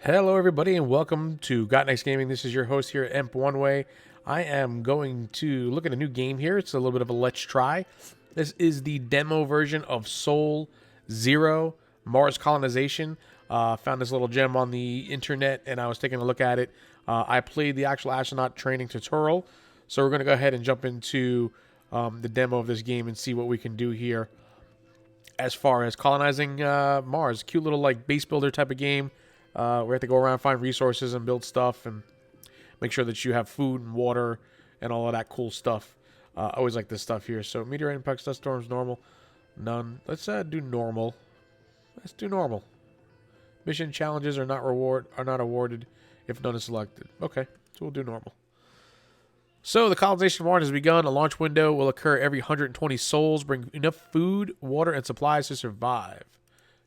Hello, everybody, and welcome to Got Next Gaming. This is your host here at Emp One Way. I am going to look at a new game here. It's a little bit of a let's try. This is the demo version of Soul Zero Mars Colonization. Found this little gem on the internet, and I was taking a look at it. I played the actual astronaut training tutorial, so we're going to go ahead and jump into the demo of this game and see what we can do here as far as colonizing Mars. Cute little like base builder type of game. We have to go around, find resources, and build stuff, and make sure that you have food and water and all of that cool stuff. I always like this stuff here. So meteorite impacts, dust storms, normal, none. Let's do normal. Let's do normal. Mission challenges are not awarded if none is selected. Okay, so we'll do normal. So the colonization of Mars has begun. A launch window will occur every 120 souls. Bring enough food, water, and supplies to survive.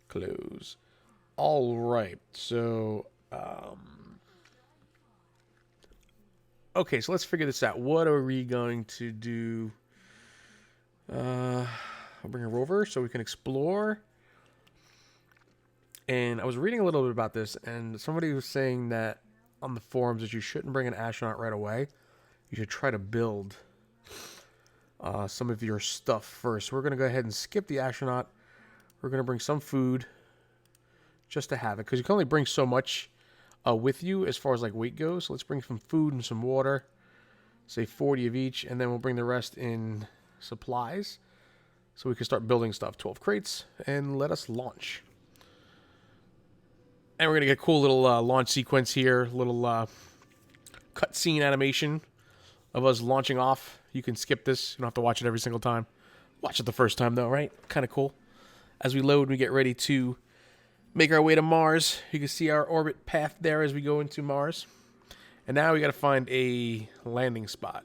Close. All right, so okay, so let's figure this out. What are we going to do? I'll bring a rover so we can explore. And I was reading a little bit about this, and somebody was saying that on the forums that you shouldn't bring an astronaut right away. You should try to build some of your stuff first. So we're going to go ahead and skip the astronaut. We're going to bring some food just to have it, because you can only bring so much with you as far as like weight goes. So let's bring some food and some water, say 40 of each, and then we'll bring the rest in supplies so we can start building stuff. 12 crates, and let us launch. And we're gonna get a cool little launch sequence here, little cutscene animation of us launching off. You can skip this, you don't have to watch it every single time. Watch it the first time though, right? Kind of cool. As we load, we get ready to make our way to Mars. You can see our orbit path there as we go into Mars. And now we got to find a landing spot.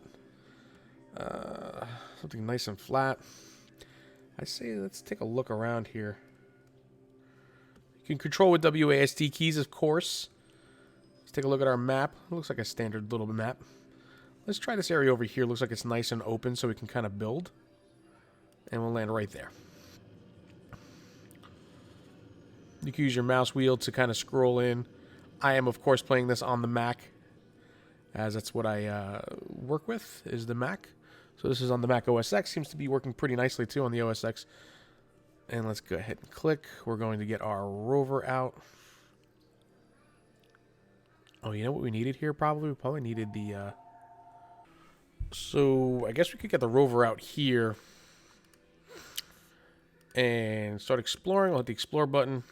Something nice and flat. I say let's take a look around here. You can control with WASD keys, of course. Let's take a look at our map. It looks like a standard little map. Let's try this area over here. Looks like it's nice and open so we can kind of build. And we'll land right there. You can use your mouse wheel to kind of scroll in. I am, of course, playing this on the Mac, as that's what I work with, is the Mac. So this is on the Mac OS X. Seems to be working pretty nicely, too, on the OS X. And let's go ahead and click. We're going to get our rover out. Oh, you know what we needed here, probably? We probably needed the... So I guess we could get the rover out here and start exploring. I'll hit the explore button.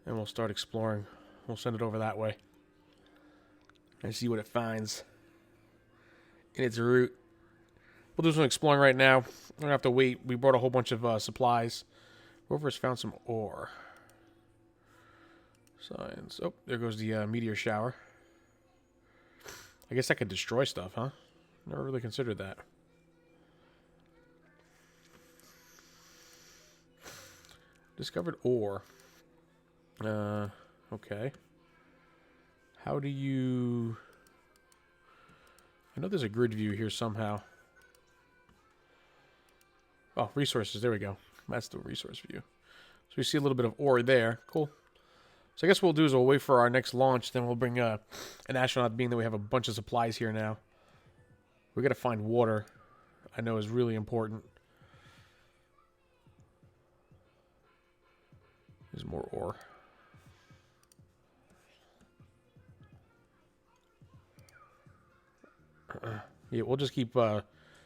And we'll start exploring. We'll send it over that way. And see what it finds in its route. We'll do some exploring right now. We don't have to wait. We brought a whole bunch of supplies. Rover's found some ore. Science. Oh, there goes the meteor shower. I guess that could destroy stuff, huh? Never really considered that. Discovered ore. Okay. How do you... I know there's a grid view here somehow. Oh, resources. There we go. That's the resource view. So we see a little bit of ore there. Cool. So I guess what we'll do is we'll wait for our next launch. Then we'll bring an astronaut, being that we have a bunch of supplies here now. We got to find water. I know is really important. There's more ore. Yeah, we'll just keep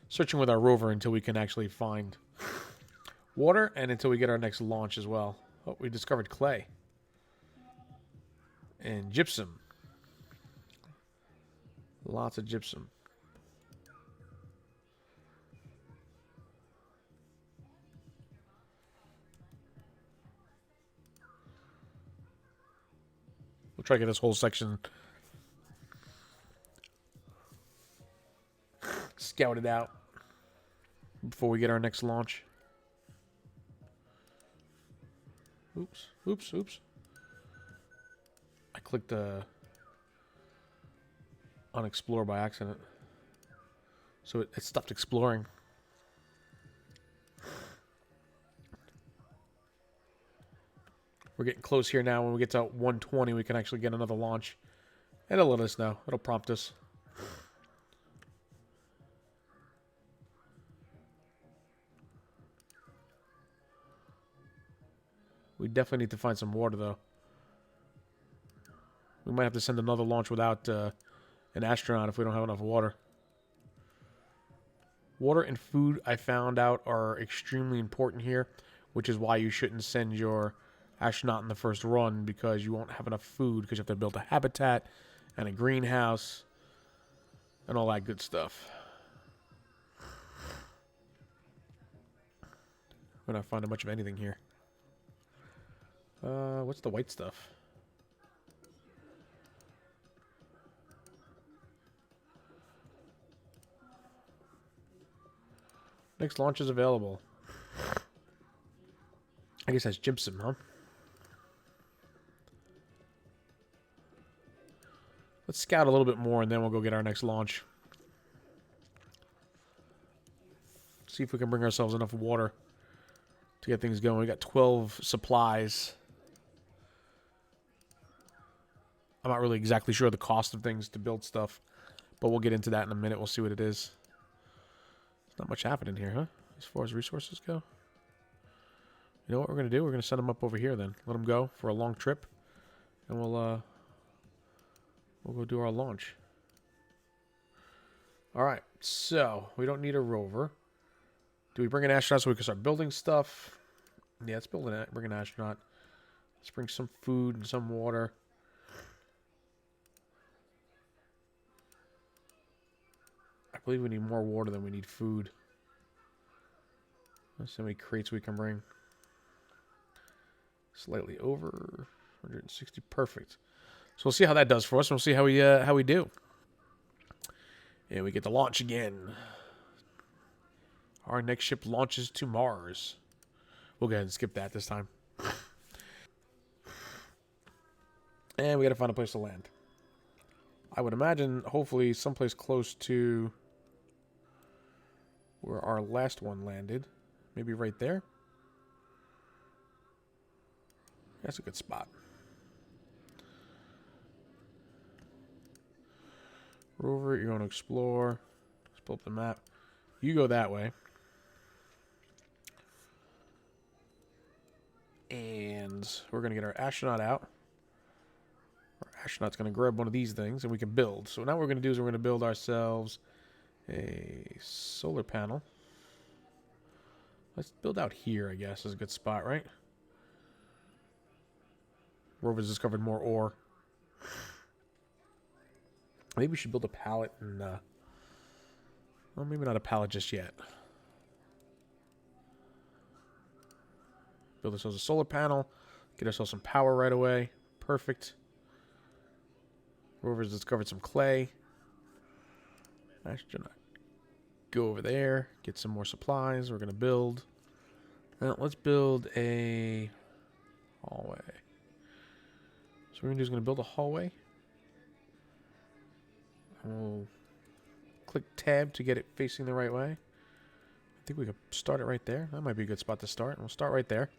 searching with our rover until we can actually find water, and until we get our next launch as well. Oh, we discovered clay. And gypsum. Lots of gypsum. We'll try to get this whole section scouted out before we get our next launch. Oops, oops, oops. I clicked on explore by accident. So it stopped exploring. We're getting close here now. When we get to 120, we can actually get another launch. And it'll let us know. It'll prompt us. We definitely need to find some water, though. We might have to send another launch without an astronaut if we don't have enough water. Water and food, I found out, are extremely important here, which is why you shouldn't send your astronaut in the first run, because you won't have enough food, because you have to build a habitat and a greenhouse and all that good stuff. We're not finding much of anything here. What's the white stuff? Next launch is available. I guess that's gypsum, huh? Let's scout a little bit more, and then we'll go get our next launch. See if we can bring ourselves enough water to get things going. We got 12 supplies. I'm not really exactly sure the cost of things to build stuff, but we'll get into that in a minute. We'll see what it is. There's not much happening here, huh? As far as resources go. You know what we're going to do? We're going to send them up over here then. Let them go for a long trip. And we'll go do our launch. Alright, so we don't need a rover. Do we bring an astronaut so we can start building stuff? Yeah, let's bring an astronaut. Let's bring some food and some water. I believe we need more water than we need food. Let's see how many crates we can bring. Slightly over 160, perfect. So we'll see how that does for us, and we'll see how we do. And we get to launch again. Our next ship launches to Mars. We'll go ahead and skip that this time. And we got to find a place to land. I would imagine, hopefully, someplace close to where our last one landed. Maybe right there. That's a good spot. Rover, you're going to explore. Let's pull up the map. You go that way. And we're going to get our astronaut out. Our astronaut's going to grab one of these things, and we can build. So now what we're going to do is we're going to build ourselves a solar panel. Let's build out here, I guess, is a good spot, right? Rover's discovered more ore. Maybe we should build a pallet and, well, maybe not a pallet just yet. Build ourselves a solar panel. Get ourselves some power right away. Perfect. Rover's discovered some clay. Astronaut. Go over there. Get some more supplies. We're going to build. Now, let's build a hallway. So what we're going to do is going to build a hallway. We'll click tab to get it facing the right way. I think we could start it right there. That might be a good spot to start. We'll start right there.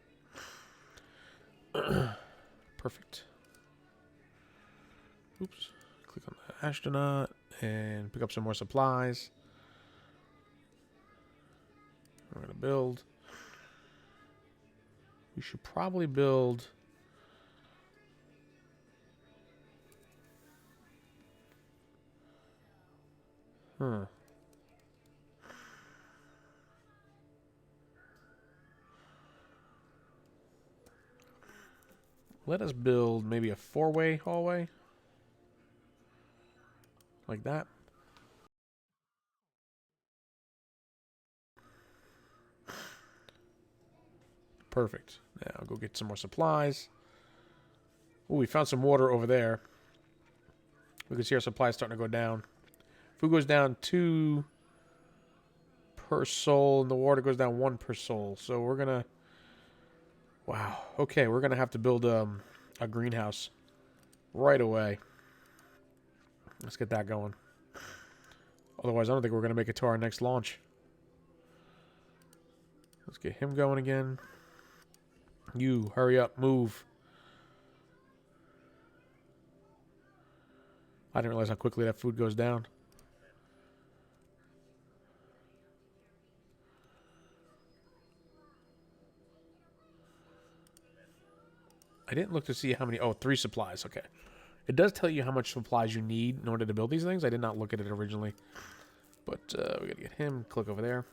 Perfect. Oops. Click on the astronaut and pick up some more supplies. We're going to build. We should probably build... Let us build maybe a 4-way hallway. Like that. Perfect. Now I'll go get some more supplies. Oh, we found some water over there. We can see our supplies starting to go down. Food goes down 2 per soul, and the water goes down 1 per soul. So we're gonna... Wow. Okay, we're gonna have to build a greenhouse right away. Let's get that going. Otherwise, I don't think we're gonna make it to our next launch. Let's get him going again. You, hurry up, move. I didn't realize how quickly that food goes down. I didn't look to see how many... Oh, 3 supplies. Okay. It does tell you how much supplies you need in order to build these things. I did not look at it originally. But we got to get him. Click over there.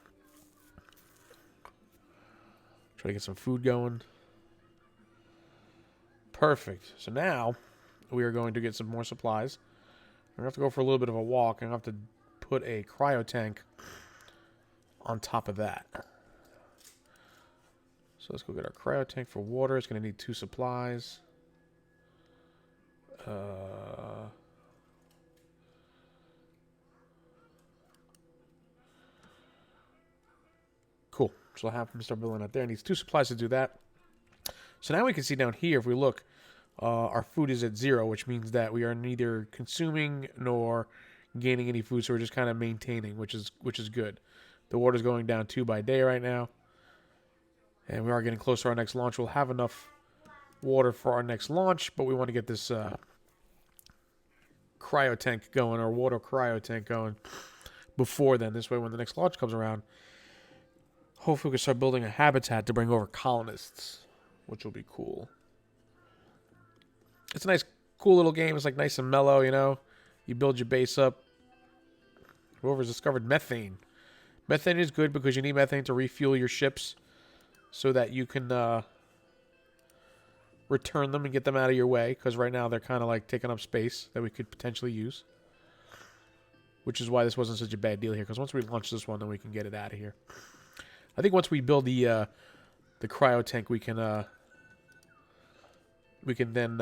Try to get some food going. Perfect. So now we are going to get some more supplies. We're going to have to go for a little bit of a walk. I'm going to have to put a cryo tank on top of that. So let's go get our cryo tank for water. It's going to need 2 supplies. Cool. So I'll have him start building out there. It needs 2 supplies to do that. So now we can see down here, if we look, our food is at 0, which means that we are neither consuming nor gaining any food. So we're just kind of maintaining, which is good. The water's going down 2 by day right now. And we are getting close to our next launch. We'll have enough water for our next launch, but we want to get this cryo tank going, our water cryo tank going before then. This way, when the next launch comes around, hopefully we can start building a habitat to bring over colonists, which will be cool. It's a nice, cool little game. It's like nice and mellow, you know. You build your base up. Whoever's discovered methane. Methane is good because you need methane to refuel your ships so that you can return them and get them out of your way, because right now they're kind of like taking up space that we could potentially use. Which is why this wasn't such a bad deal here, because once we launch this one, then we can get it out of here. I think once we build the cryo tank, we can then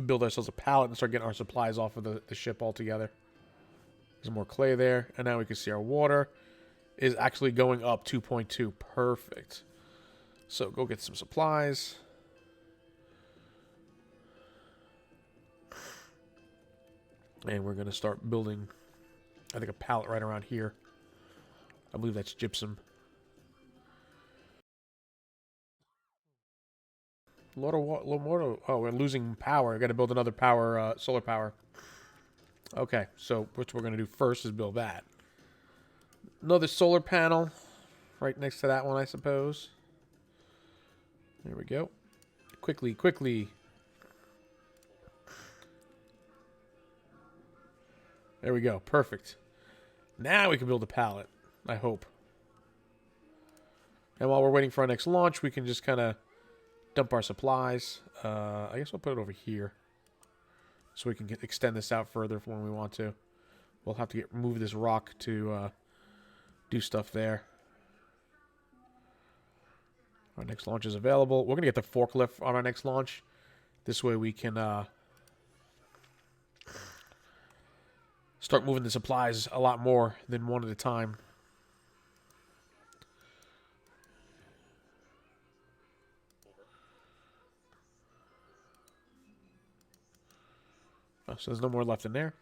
build ourselves a pallet and start getting our supplies off of the ship altogether. There's more clay there, and now we can see our water is actually going up 2.2. Perfect. So go get some supplies. And we're going to start building, I think, a pallet right around here. I believe that's gypsum. A lot of water. Oh, we're losing power. I got to build another power, solar power. Okay, so what we're going to do first is build that. Another solar panel right next to that one, I suppose. There we go. Quickly, quickly. There we go. Perfect. Now we can build a pallet, I hope. And while we're waiting for our next launch, we can just kind of dump our supplies. I guess I'll put it over here so we can extend this out further when we want to. We'll have to move this rock to do stuff there. Our next launch is available. We're going to get the forklift on our next launch. This way we can start moving the supplies a lot more than one at a time. Oh, so there's no more left in there.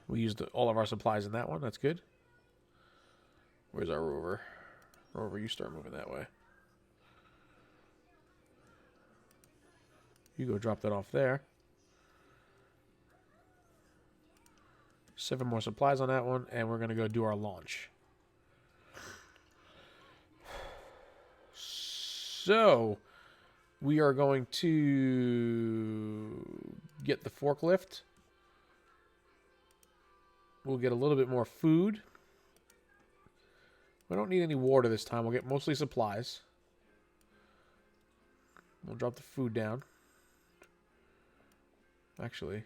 We used all of our supplies in that one. That's good. Where's our rover? Rover, you start moving that way. You go drop that off there. 7 more supplies on that one, and we're going to go do our launch. So, we are going to get the forklift. We'll get a little bit more food. We don't need any water this time. We'll get mostly supplies. We'll drop the food down. Actually.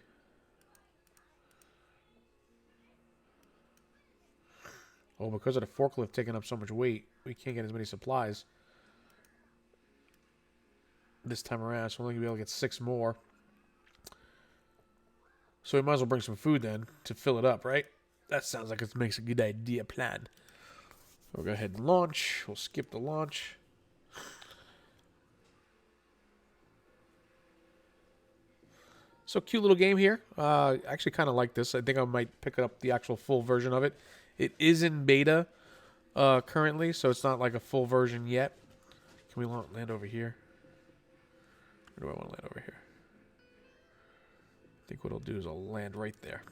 Oh, because of the forklift taking up so much weight, we can't get as many supplies this time around. So we're only going to be able to get 6 more. So we might as well bring some food then to fill it up, right? That sounds like it makes a good idea plan. We'll go ahead and launch. We'll skip the launch. So cute little game here. I actually kind of like this. I think I might pick up the actual full version of it. It is in beta currently, so it's not like a full version yet. Can we land over here? Or do I want to land over here? think what I'll do is I'll land right there.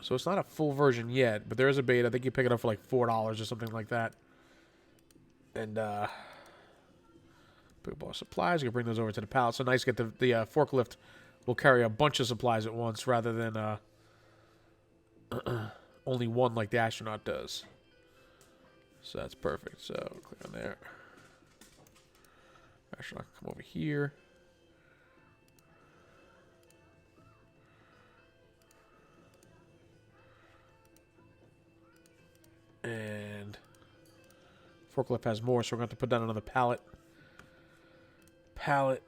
So it's not a full version yet, but there is a beta. I think you pick it up for like $4 or something like that. And pick up all supplies. You can bring those over to the pallet. So nice to get the forklift will carry a bunch of supplies at once rather than only one like the astronaut does. So that's perfect. So click on there. Astronaut can come over here. And forklift has more, so we're going to have to put that on another pallet. Pallet.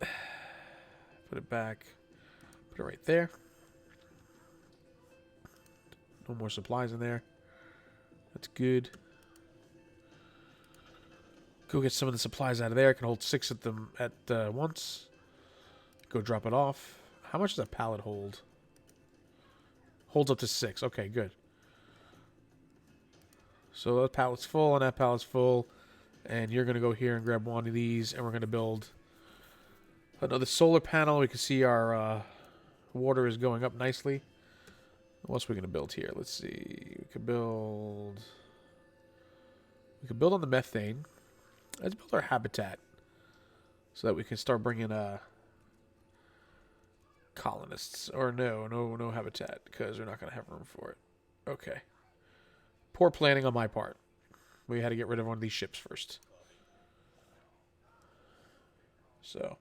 Put it back. Put it right there. No more supplies in there. That's good. Go get some of the supplies out of there. I can hold 6 of them at once. Go drop it off. How much does a pallet hold? Holds up to 6. Okay, good. So that pallet's full and that pallet's full. And you're going to go here and grab one of these. And we're going to build another solar panel. We can see our water is going up nicely. What's we going to build here? Let's see. We could build on the methane. Let's build our habitat so that we can start bringing colonists. Or no habitat because we're not going to have room for it. Okay. Poor planning on my part. We had to get rid of one of these ships first. So,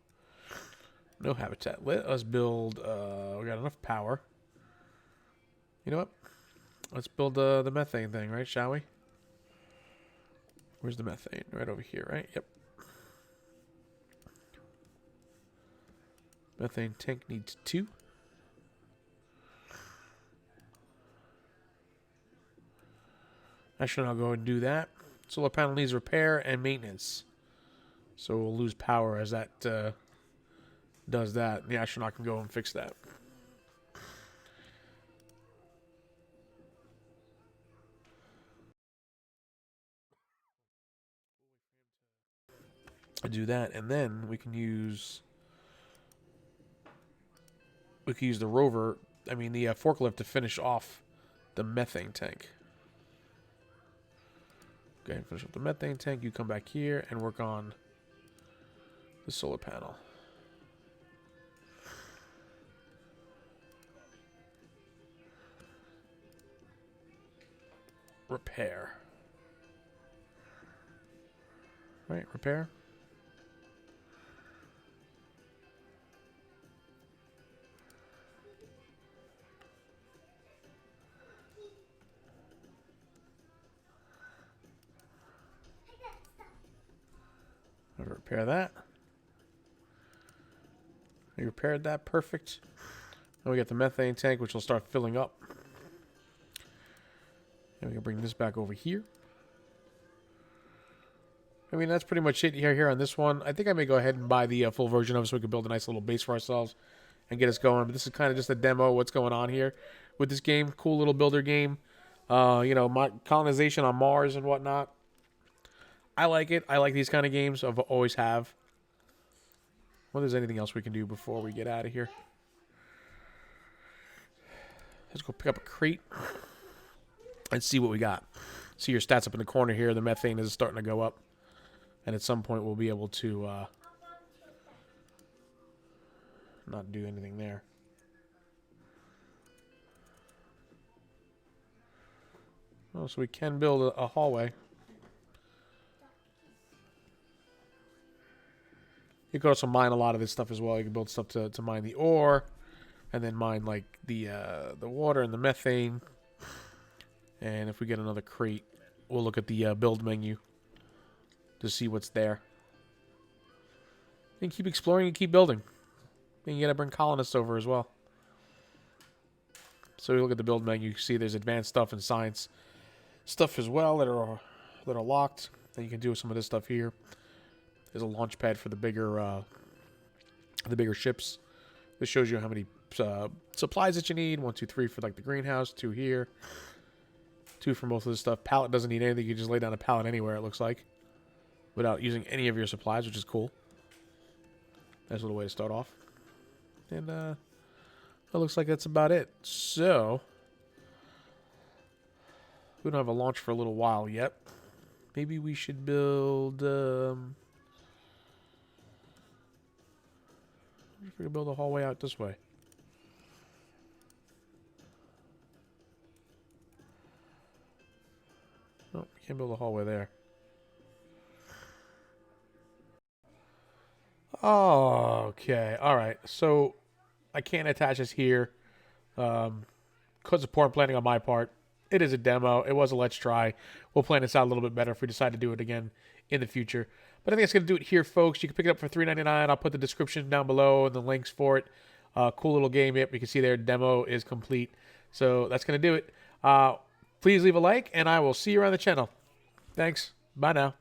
no habitat. Let us build, we got enough power. You know what? Let's build the methane thing, right? Shall we? Where's the methane? Right over here, right? Yep. Methane tank needs 2. Actually, I'll go ahead and do that. Solar panel needs repair and maintenance. So we'll lose power as that does that. The astronaut can go and fix that. Do that, and then we can use the rover. I mean the forklift to finish off the methane tank. Go ahead and finish up the methane tank. You come back here and work on the solar panel. Repair. Right, repair. Repair that. We repaired that. Perfect. Now we got the methane tank, which will start filling up. And we can bring this back over here. I mean, that's pretty much it here on this one. I think I may go ahead and buy the full version of it so we can build a nice little base for ourselves and get us going. But this is kind of just a demo of what's going on here with this game. Cool little builder game. You know, colonization on Mars and whatnot. I like it. I like these kind of games. I've always have. Well, there's anything else we can do before we get out of here. Let's go pick up a crate and see what we got. See your stats up in the corner here. The methane is starting to go up. And at some point we'll be able to not do anything there. Oh, so we can build a hallway. You could also mine a lot of this stuff as well. You can build stuff to mine the ore, and then mine like the water and the methane. And if we get another crate, we'll look at the build menu to see what's there. And keep exploring and keep building. And you gotta bring colonists over as well. So you look at the build menu, you see there's advanced stuff and science stuff as well that are locked. And you can do some of this stuff here. There's a launch pad for the bigger ships. This shows you how many supplies that you need. 1, 2, 3 for like the greenhouse. 2 here. 2 for most of this stuff. Pallet doesn't need anything. You can just lay down a pallet anywhere, it looks like, without using any of your supplies, which is cool. That's a little way to start off. And it looks like that's about it. So we don't have a launch for a little while yet. Maybe we should build... if we can build a hallway out this way. No, we can't build a hallway there. Okay, alright. So, I can't attach this here. Because of poor planning on my part. It is a demo. It was a let's try. We'll plan this out a little bit better if we decide to do it again in the future. But I think that's going to do it here, folks. You can pick it up for $3.99. I'll put the description down below and the links for it. Cool little game. Yep, you can see their demo is complete. So that's going to do it. Please leave a like, and I will see you around the channel. Thanks. Bye now.